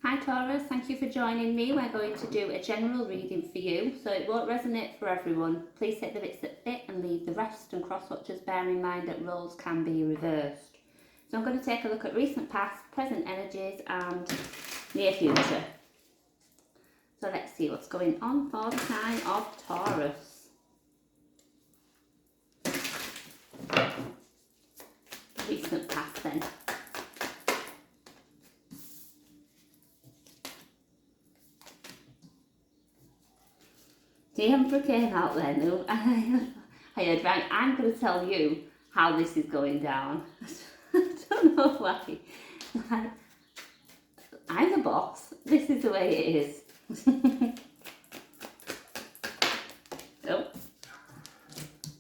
Hi Taurus, thank you for joining me. We're going to do a general reading for you, so it won't resonate for everyone. Please take the bits that fit and leave the rest, and cross watchers bear in mind that roles can be reversed. So I'm going to take a look at recent past, present energies and near future. So let's see what's going on for the sign of Taurus. Recent past then. The Emperor came out then. I heard, right, I'm going to tell you how this is going down. I don't know why. Like, I'm the boss. This is the way it is. Oh.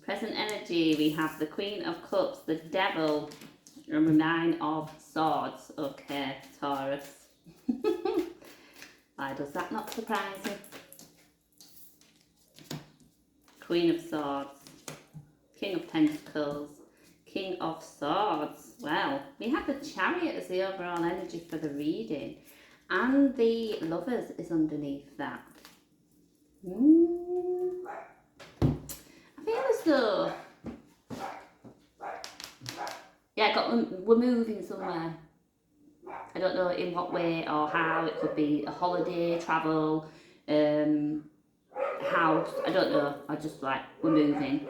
Present energy, we have the Queen of Cups, the Devil, and the Nine of Swords. Okay, Taurus. Why does that not surprise you? Queen of Swords, King of Pentacles, King of Swords. Well, we have the Chariot as the overall energy for the reading, and the Lovers is underneath that. I feel as though, we're moving somewhere. I don't know in what way or how. It could be a holiday, travel, house, I don't know. I just like, we're moving.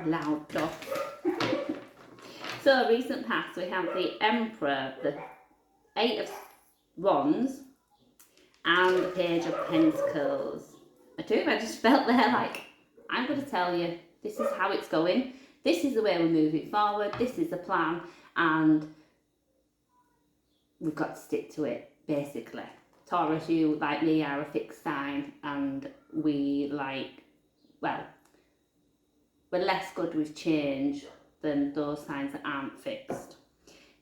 Loud dog. So recent past, we have the Emperor, the Eight of Wands, and the Page of Pentacles. I just felt there like, I'm going to tell you, this is how it's going. This is the way we're moving forward. This is the plan, and we've got to stick to it, basically. Taurus, you, like me, are a fixed sign, and we like, well, we're less good with change than those signs that aren't fixed.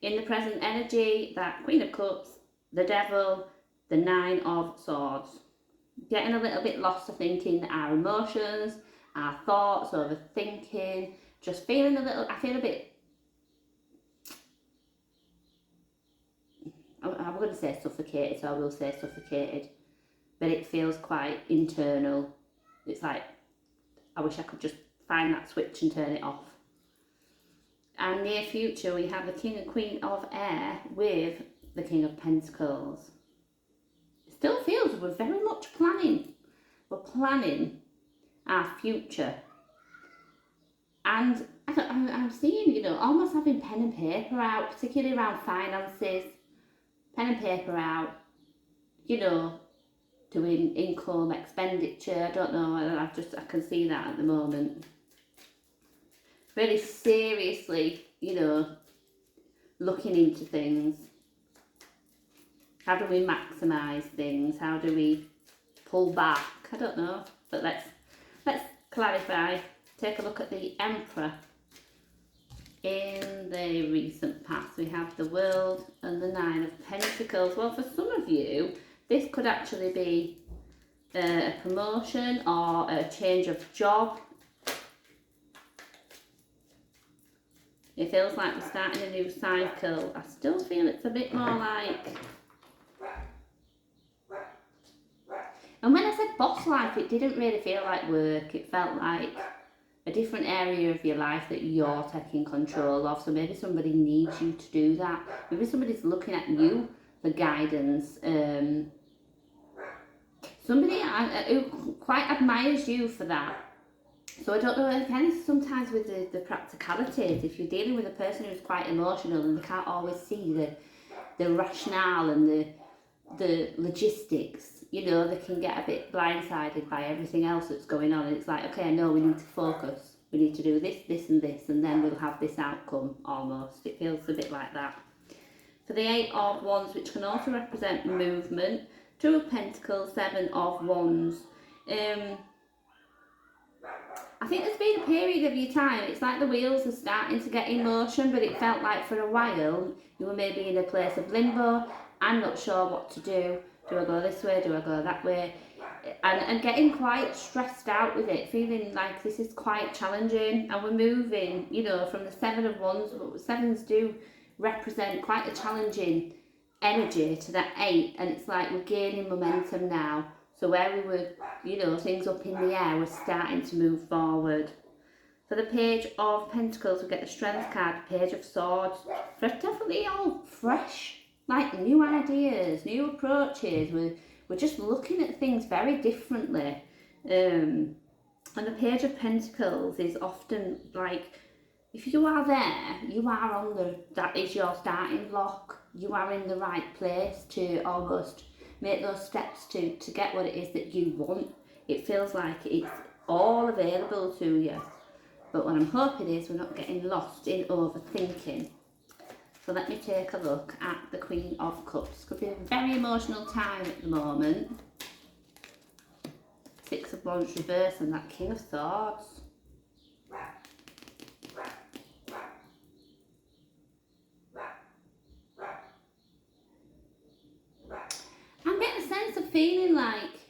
In the present energy, that Queen of Cups, the Devil, the Nine of Swords. Getting a little bit lost, I think, in our emotions, our thoughts, overthinking, just feeling a little, I feel a bit, I'm going to say suffocated, so I will say suffocated, but it feels quite internal. It's like, I wish I could just find that switch and turn it off. And near future, we have the King and Queen of Air with the King of Pentacles. It still feels we're very much planning. We're planning our future. And I'm seeing, almost having pen and paper out, particularly around finances. Pen and paper out, doing income, expenditure, I don't know, I can see that at the moment. Really seriously, looking into things. How do we maximise things? How do we pull back? I don't know, but let's clarify. Take a look at the Emperor. In the recent past, we have the World and the Nine of Pentacles. Well, for some of you, this could actually be a promotion or a change of job. It feels like we're starting a new cycle. I still feel it's a bit more like... And when I said boss life, it didn't really feel like work. It felt like a different area of your life that you're taking control of. So maybe somebody needs you to do that. Maybe somebody's looking at you for guidance. Somebody who quite admires you for that. So I don't know, again, sometimes with the practicalities, if you're dealing with a person who's quite emotional and they can't always see the rationale and the logistics, they can get a bit blindsided by everything else that's going on. And it's like, okay, no, we need to focus. We need to do this, this and this, and then we'll have this outcome almost. It feels a bit like that. For the Eight of Wands, which can also represent movement, Two of Pentacles, Seven of Wands. I think there's been a period of your time, it's like the wheels are starting to get in motion, but it felt like for a while you were maybe in a place of limbo. I'm not sure what to do. Do I go this way? Do I go that way? and getting quite stressed out with it, feeling like this is quite challenging, and we're moving, you know, from the Seven of Wands, but sevens do represent quite a challenging energy to that 8, and it's like we're gaining momentum now. So where we were, you know, things up in the air, we're starting to move forward. For the Page of Pentacles, we get the Strength card, Page of Swords. They're definitely all fresh, like new ideas, new approaches. We're just looking at things very differently. And the Page of Pentacles is often like, if you are there, you are on that is your starting block. You are in the right place to almost make those steps to get what it is that you want. It feels like it's all available to you. But what I'm hoping is we're not getting lost in overthinking. So let me take a look at the Queen of Cups. Could be a very emotional time at the moment. 6 of Wands reverse and that King of Swords. I'm getting a sense of feeling like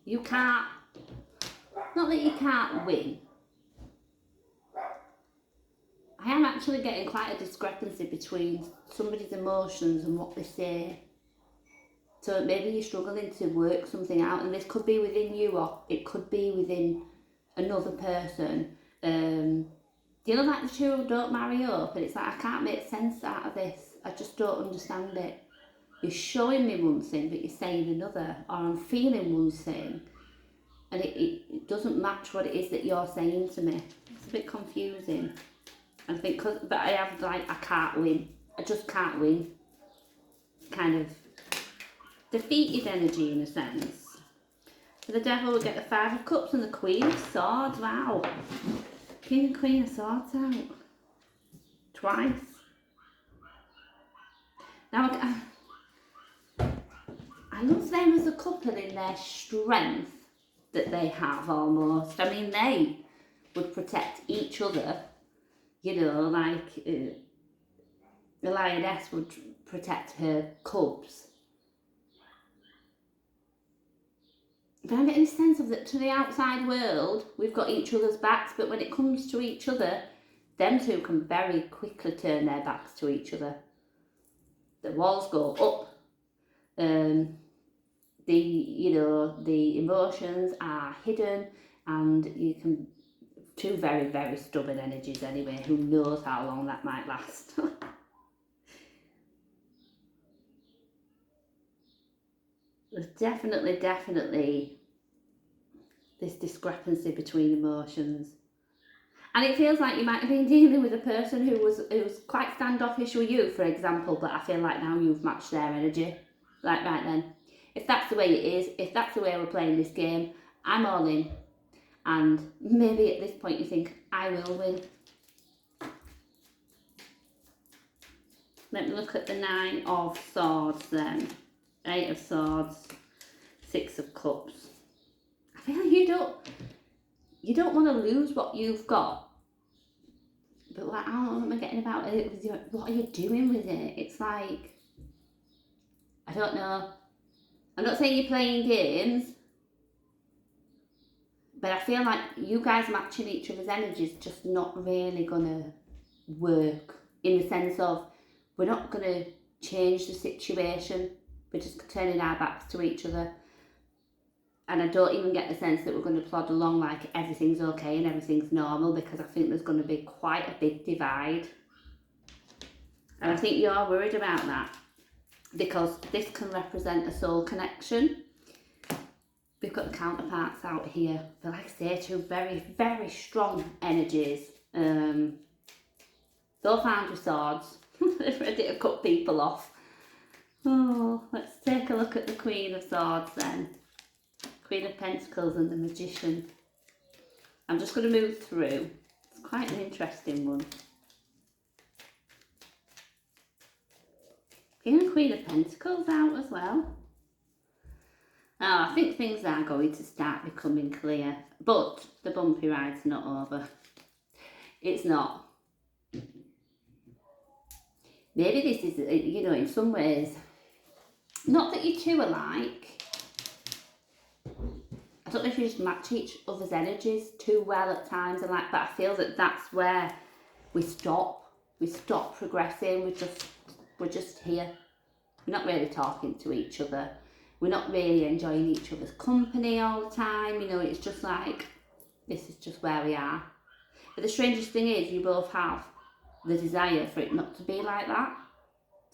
you can't, not that you can't win. I am actually getting quite a discrepancy between somebody's emotions and what they say. So maybe you're struggling to work something out, and this could be within you or it could be within another person. You know, like the two don't marry up, and it's like, I can't make sense out of this. I just don't understand it. You're showing me one thing, but you're saying another, or I'm feeling one thing, and it doesn't match what it is that you're saying to me. It's a bit confusing. I think, but I have like, I can't win. I just can't win. Kind of defeated energy in a sense. For the Devil, we get the 5 of Cups and the Queen of Swords. Wow. King and Queen of Swords out. Twice. Now, I love them as a couple in their strength that they have almost. I mean, they would protect each other. You know, like the lioness would protect her cubs. But I'm getting a sense of that to the outside world, we've got each other's backs, but when it comes to each other, them two can very quickly turn their backs to each other. The walls go up. The emotions are hidden, and you can, two very, very stubborn energies anyway, who knows how long that might last. There's definitely this discrepancy between emotions. And it feels like you might have been dealing with a person who was quite standoffish with you, for example, but I feel like now you've matched their energy. Like, right then, if that's the way it is, if that's the way we're playing this game, I'm all in. And maybe at this point you think, I will win. Let me look at the 9 of Swords then. 8 of Swords, 6 of Cups. I feel like you don't want to lose what you've got. But like, I don't know what am I getting about it. What are you doing with it? It's like, I don't know. I'm not saying you're playing games, but I feel like you guys matching each other's energy is just not really going to work, in the sense of we're not going to change the situation. We're just turning our backs to each other. And I don't even get the sense that we're going to plod along like everything's okay and everything's normal, because I think there's going to be quite a big divide. And I think you're worried about that, because this can represent a soul connection. We've got the counterparts out here, but like I say, two very, very strong energies. Though found with swords, they're ready to cut people off. Oh, let's take a look at the Queen of Swords then. Queen of Pentacles and the Magician. I'm just going to move through. It's quite an interesting one. King and Queen of Pentacles out as well. Oh, I think things are going to start becoming clear, but the bumpy ride's not over. It's not. Maybe this is, you know, in some ways, not that you two are alike, I don't know if you just match each other's energies too well at times, and like, but I feel that that's where we stop progressing. We're just here. We're not really talking to each other. We're not really enjoying each other's company all the time. You know, it's just like, this is just where we are. But the strangest thing is, you both have the desire for it not to be like that.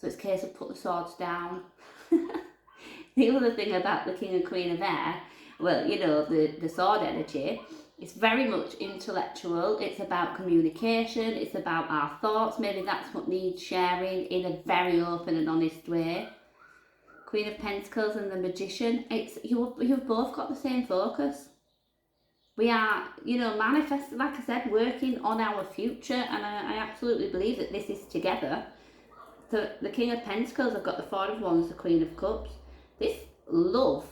So it's a case of put the swords down. The other thing about the King and Queen of Air, well, you know, the sword energy, it's very much intellectual. It's about communication. It's about our thoughts. Maybe that's what needs sharing in a very open and honest way. Queen of Pentacles and the Magician, you've both got the same focus. We are, you know, manifesting, like I said, working on our future, and I absolutely believe that this is together. So the King of Pentacles, I've got the Four of Wands, the Queen of Cups. This love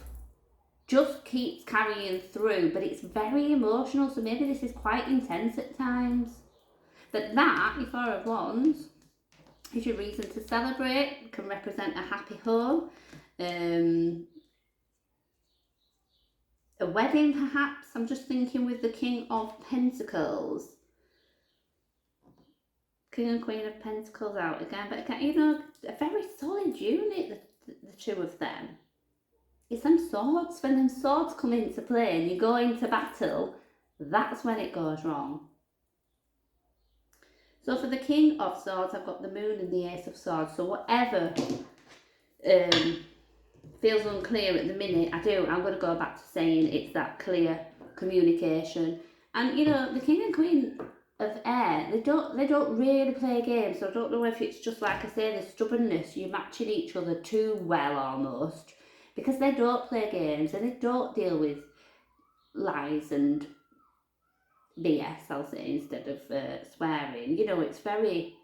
just keeps carrying through, but it's very emotional, so maybe this is quite intense at times. But that, your Four of Wands, is your reason to celebrate, can represent a happy home, a wedding perhaps. I'm just thinking with the King of Pentacles. King and Queen of Pentacles out again, but again, you know, a very solid unit, the two of them. It's them swords. When them swords come into play and you go into battle, that's when it goes wrong. So for the King of Swords, I've got the Moon and the Ace of Swords. So whatever feels unclear at the minute, I'm going to go back to saying it's that clear communication. And, you know, the King and Queen of Air, they don't really play games. So I don't know if it's just, like I say, the stubbornness, you're matching each other too well almost. Because they don't play games and they don't deal with lies and BS, I'll say, instead of swearing. You know, it's very,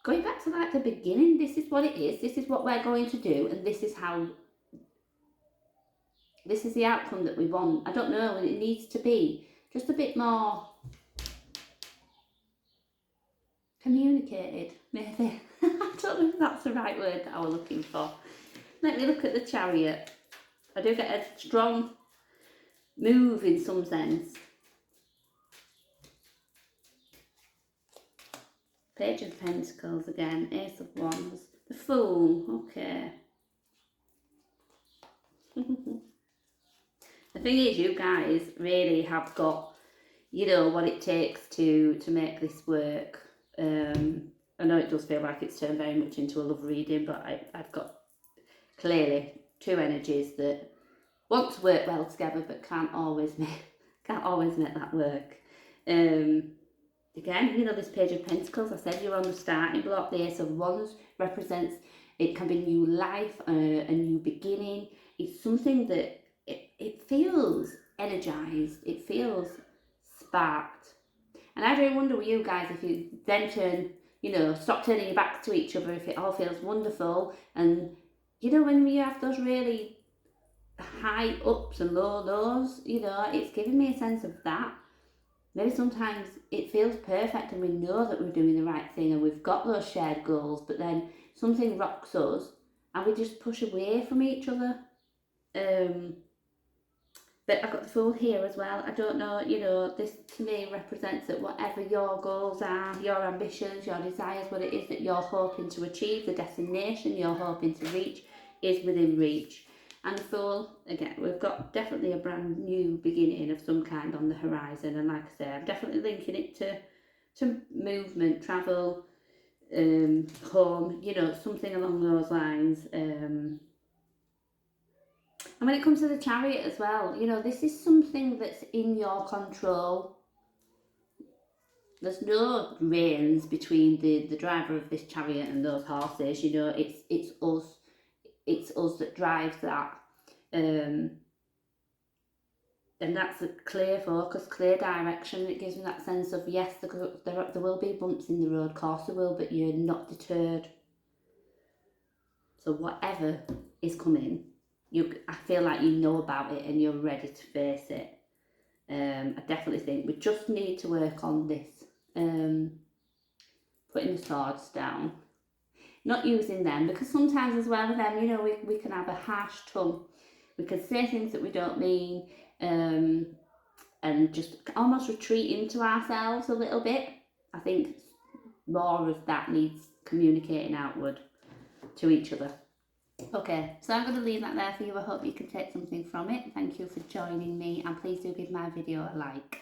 going back to like the beginning, this is what it is, this is what we're going to do, and this is the outcome that we want. I don't know, and it needs to be just a bit more communicated, maybe. I don't know if that's the right word that I was looking for. Let me look at the Chariot. I do get a strong move in some sense. Page of Pentacles again, Ace of Wands, the Fool, okay. The thing is, you guys really have got, you know, what it takes to make this work. I know it does feel like it's turned very much into a love reading, but I've got clearly two energies that want to work well together but can't always make that work. Again, you know, this Page of Pentacles, I said you're on the starting block. The Ace of Wands represents, it can be new life, a new beginning. It's something that it feels energized, it feels sparked. And I do wonder with you guys, if you then turn, you know, stop turning your backs to each other, if it all feels wonderful. And, you know, when you have those really high ups and low lows, you know, it's giving me a sense of that. Maybe sometimes it feels perfect and we know that we're doing the right thing and we've got those shared goals, but then something rocks us and we just push away from each other. But I've got the Fool here as well. I don't know, you know, this to me represents that whatever your goals are, your ambitions, your desires, what it is that you're hoping to achieve, the destination you're hoping to reach is within reach. And the Fool, again, we've got definitely a brand new beginning of some kind on the horizon. And like I say, I'm definitely linking it to movement, travel, home, you know, something along those lines. And when it comes to the Chariot as well, you know, this is something that's in your control. There's no reins between the driver of this chariot and those horses, you know, it's us that drives that. And that's a clear focus, clear direction. It gives me that sense of, yes, there will be bumps in the road, of course there will, but you're not deterred. So whatever is coming, I feel like you know about it and you're ready to face it. I definitely think we just need to work on this, putting the swords down, not using them, because sometimes as well with them, you know, we can have a harsh tongue. we can say things that we don't mean, and just almost retreat into ourselves a little bit. I think more of that needs communicating outward to each other. Okay, so I'm going to leave that there for you. I hope you can take something from it. Thank you for joining me, and please do give my video a like.